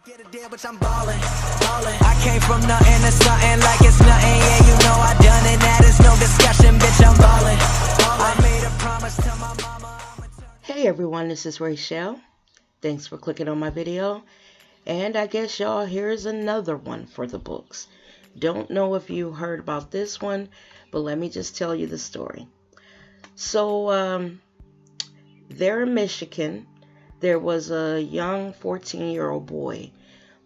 Get a deal, but I'm ballin'. I came from nothing to something like it's nothing. Yeah, you know I done it. That is no discussion, bitch. I'm ballin'. I made a promise to my mama. Hey everyone, this is Rachel. Thanks for clicking on my video. And I guess y'all, here's another one for the books. Don't know if you heard about this one, but let me just tell you the story. So, there in Michigan, there was a young 14-year-old boy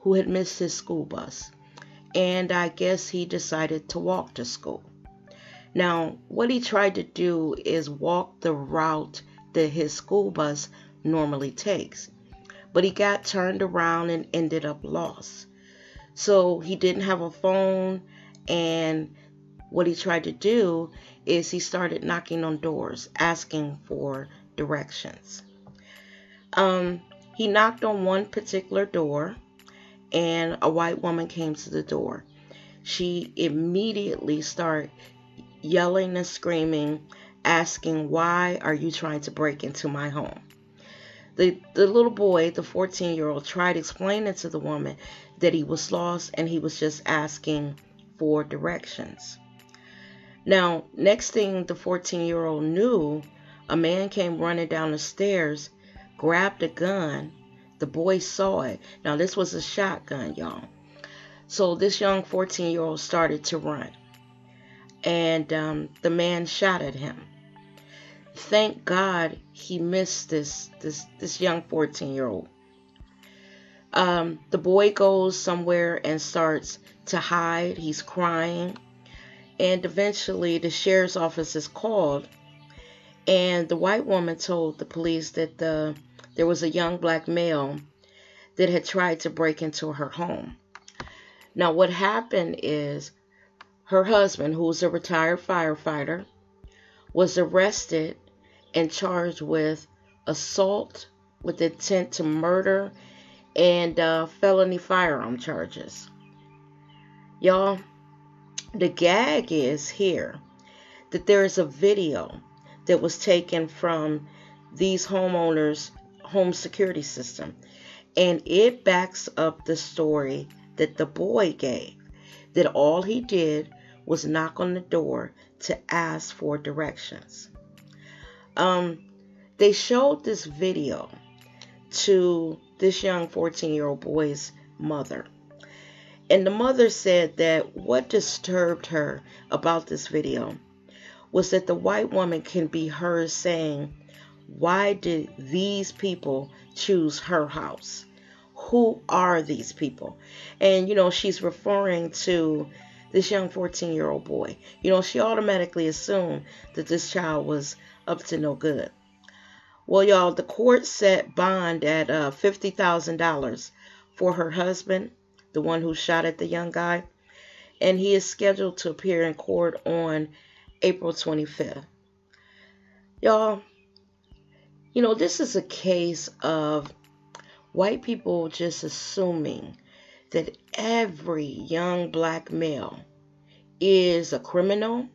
who had missed his school bus. And I guess he decided to walk to school. Now, what he tried to do is walk the route that his school bus normally takes. But he got turned around and ended up lost. So he didn't have a phone, and what he tried to do is he started knocking on doors, asking for directions. He knocked on one particular door, and a white woman came to the door. She immediately started yelling and screaming, asking, "Why are you trying to break into my home?" The little boy, the 14-year-old, tried explaining to the woman that he was lost and he was just asking for directions. Now, next thing the 14-year-old knew, a man came running down the stairs, grabbed a gun. The boy saw it. Now, this was a shotgun, y'all. So this young 14-year-old started to run, and the man shot at him. Thank God he missed this young 14-year-old. The boy goes somewhere and starts to hide. He's crying. And eventually the sheriff's office is called. And the white woman told the police that there was a young black male that had tried to break into her home. Now what happened is her husband, who was a retired firefighter, was arrested and charged with assault with intent to murder and felony firearm charges. Y'all, the gag is here that there is a video that was taken from these homeowners' home security system, and it backs up the story that the boy gave, that all he did was knock on the door to ask for directions. They showed this video to this young 14-year-old boy's mother. And the mother said that what disturbed her about this video was that the white woman can be heard saying, "Why did these people choose her house? Who are these people?" And, she's referring to this young 14-year-old boy. She automatically assumed that this child was up to no good. Well, y'all, the court set bond at $50,000 for her husband, the one who shot at the young guy, and he is scheduled to appear in court on April 25th. Y'all, this is a case of white people just assuming that every young black male is a criminal,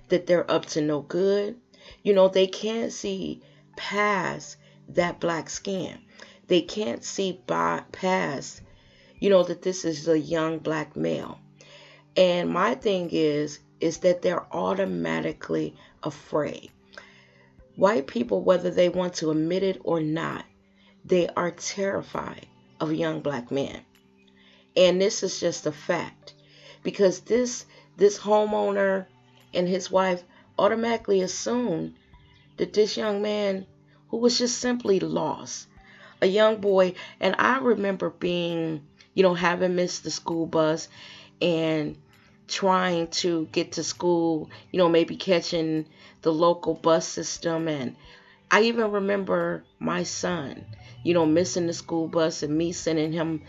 that they're up to no good. They can't see past that black skin. They can't see past, that this is a young black male. And my thing is that they're automatically afraid. White people, whether they want to admit it or not, they are terrified of young black men. And this is just a fact, because this homeowner and his wife automatically assumed that this young man, who was just simply lost, a young boy. And I remember being, having missed the school bus and trying to get to school, maybe catching the local bus system. And I even remember my son, missing the school bus and me sending him,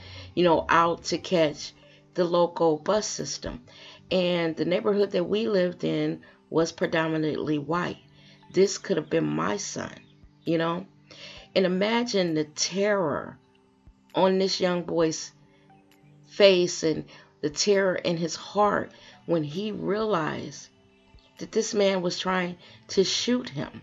out to catch the local bus system. And the neighborhood that we lived in was predominantly white. This could have been my son, And imagine the terror on this young boy's face and the terror in his heart when he realized that this man was trying to shoot him.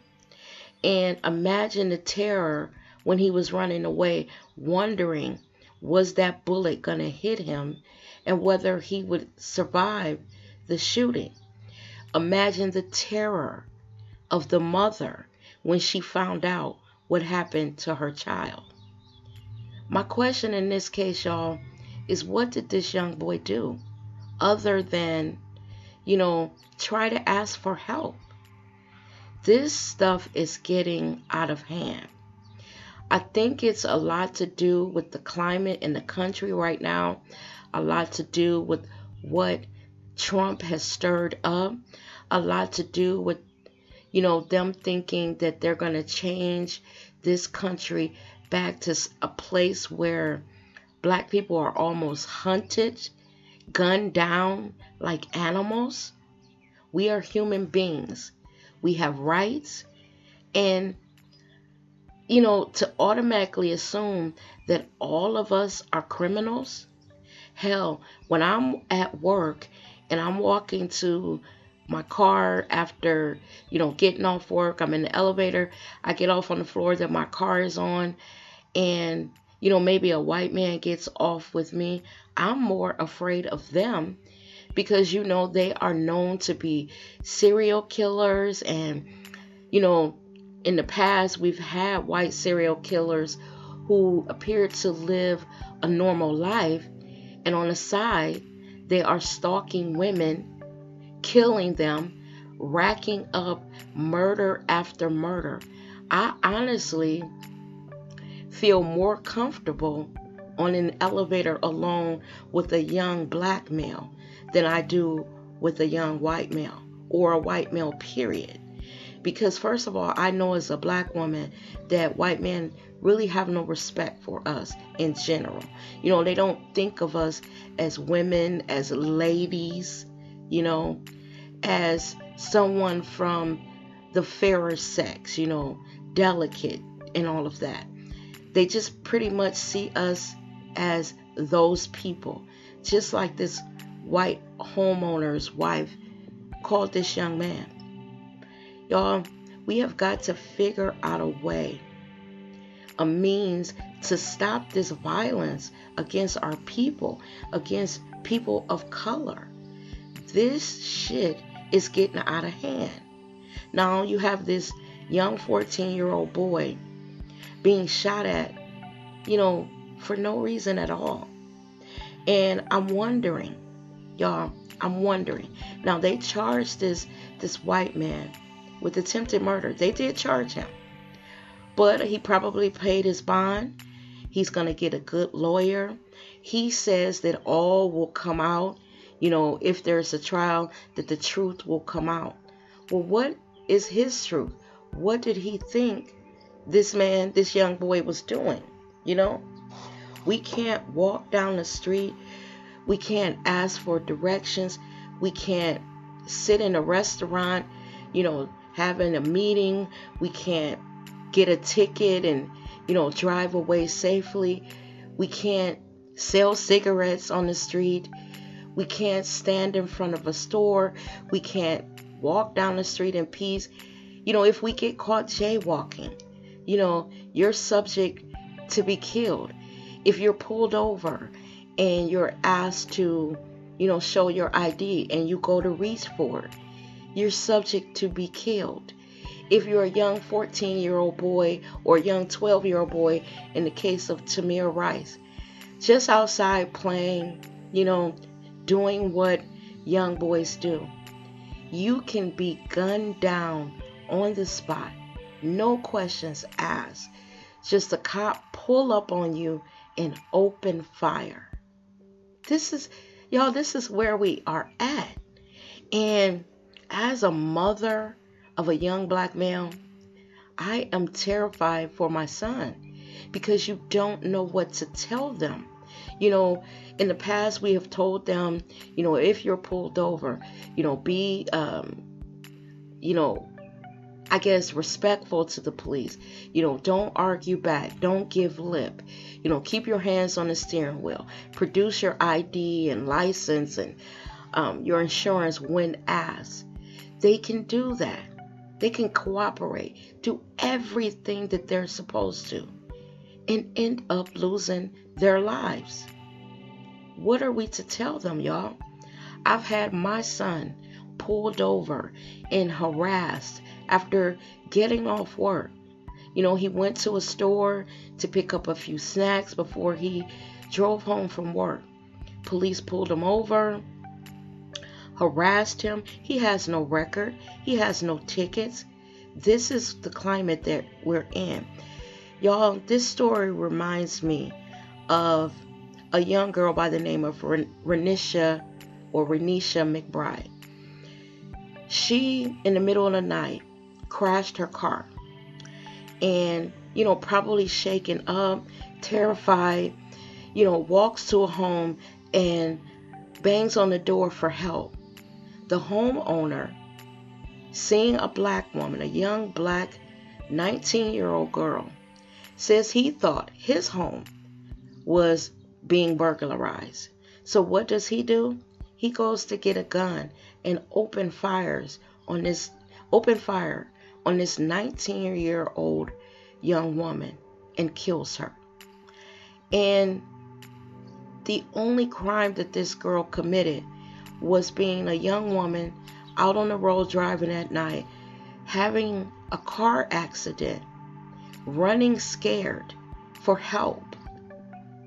And imagine the terror when he was running away, wondering was that bullet going to hit him and whether he would survive the shooting. Imagine the terror of the mother when she found out what happened to her child. My question in this case, y'all, is what did this young boy do other than, try to ask for help? This stuff is getting out of hand. I think it's a lot to do with the climate in the country right now, a lot to do with what Trump has stirred up, a lot to do with, them thinking that they're going to change this country back to a place where black people are almost hunted, gunned down like animals. We are human beings. We have rights. And, to automatically assume that all of us are criminals. Hell, when I'm at work and I'm walking to my car after, getting off work, I'm in the elevator, I get off on the floor that my car is on, and, maybe a white man gets off with me, I'm more afraid of them because, they are known to be serial killers. And, in the past, we've had white serial killers who appear to live a normal life. And on the side, they are stalking women, killing them, racking up murder after murder. I honestly feel more comfortable on an elevator alone with a young black male than I do with a young white male or a white male, period. Because first of all, I know as a black woman that white men really have no respect for us in general. They don't think of us as women, as ladies, as someone from the fairer sex, delicate and all of that. They just pretty much see us as those people. Just like this white homeowner's wife called this young man. Y'all, we have got to figure out a way, a means to stop this violence against our people, against people of color. This shit is getting out of hand. Now you have this young 14-year-old boy being shot at, for no reason at all. And I'm wondering, y'all, Now they charged this white man with attempted murder. They did charge him. But he probably paid his bond. He's going to get a good lawyer. He says that all will come out. If there's a trial, that the truth will come out. Well, what is his truth? What did he think this young boy was doing? We can't walk down the street. We can't ask for directions. We can't sit in a restaurant, having a meeting. We can't get a ticket and, drive away safely. We can't sell cigarettes on the street. We can't stand in front of a store. We can't walk down the street in peace. If we get caught jaywalking, you're subject to be killed. If you're pulled over and you're asked to, show your ID and you go to reach for it, you're subject to be killed. If you're a young 14-year-old boy or a young 12-year-old boy, in the case of Tamir Rice, just outside playing, doing what young boys do, you can be gunned down on the spot, no questions asked. Just a cop pull up on you and open fire. This is where we are at. And as a mother of a young black male, I am terrified for my son because you don't know what to tell them. In the past, we have told them, if you're pulled over, be, I guess, respectful to the police. Don't argue back. Don't give lip. Keep your hands on the steering wheel. Produce your ID and license and your insurance when asked. They can do that. They can cooperate. Do everything that they're supposed to. and end up losing their lives. What are we to tell them, y'all? I've had my son pulled over and harassed after getting off work. He went to a store to pick up a few snacks before he drove home from work. Police pulled him over, harassed him. He has no record. He has no tickets. This is the climate that we're in. Y'all, this story reminds me of a young girl by the name of Renisha McBride. She, in the middle of the night, crashed her car. And, probably shaken up, terrified, walks to a home and bangs on the door for help. The homeowner, seeing a black woman, a young black 19-year-old girl, says he thought his home was being burglarized. So what does he do? He goes to get a gun and open fire on this 19-year-old young woman and kills her. And the only crime that this girl committed was being a young woman out on the road driving at night, having a car accident, running scared for help.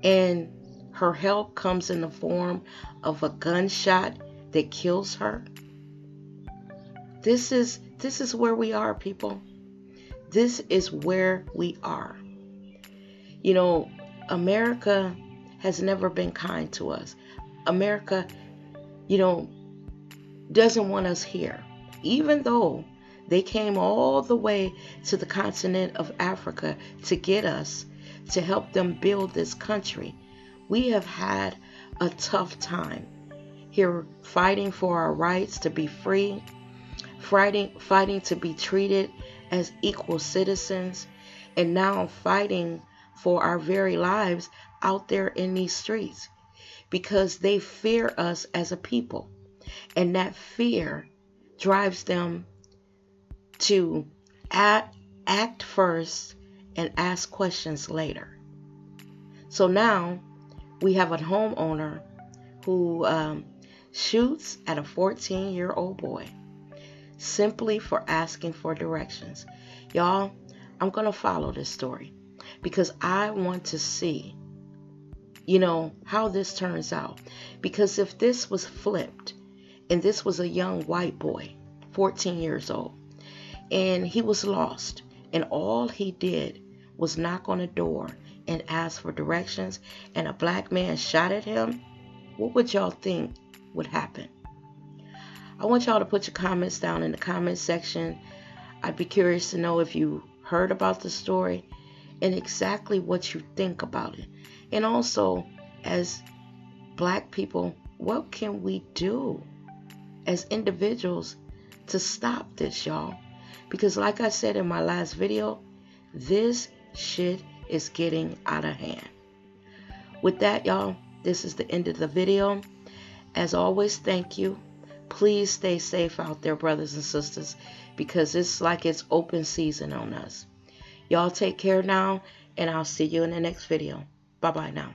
And her help comes in the form of a gunshot that kills her. This is where we are, people. This is where we are. America has never been kind to us. America, doesn't want us here. Even though they came all the way to the continent of Africa to get us, to help them build this country, we have had a tough time here fighting for our rights to be free, fighting to be treated as equal citizens, and now fighting for our very lives out there in these streets because they fear us as a people. And that fear drives them to act first and ask questions later. So now we have a homeowner who shoots at a 14-year-old boy simply for asking for directions. Y'all, I'm going to follow this story because I want to see, how this turns out. Because if this was flipped and this was a young white boy, 14 years old, and he was lost, and all he did was knock on a door and ask for directions, and a black man shot at him, what would y'all think would happen? I want y'all to put your comments down in the comment section. I'd be curious to know if you heard about the story and exactly what you think about it. And also, as black people, what can we do as individuals to stop this, y'all? Because like I said in my last video, this shit is getting out of hand. With that, y'all, this is the end of the video. As always, thank you. Please stay safe out there, brothers and sisters, because it's like it's open season on us. Y'all take care now, and I'll see you in the next video. Bye-bye now.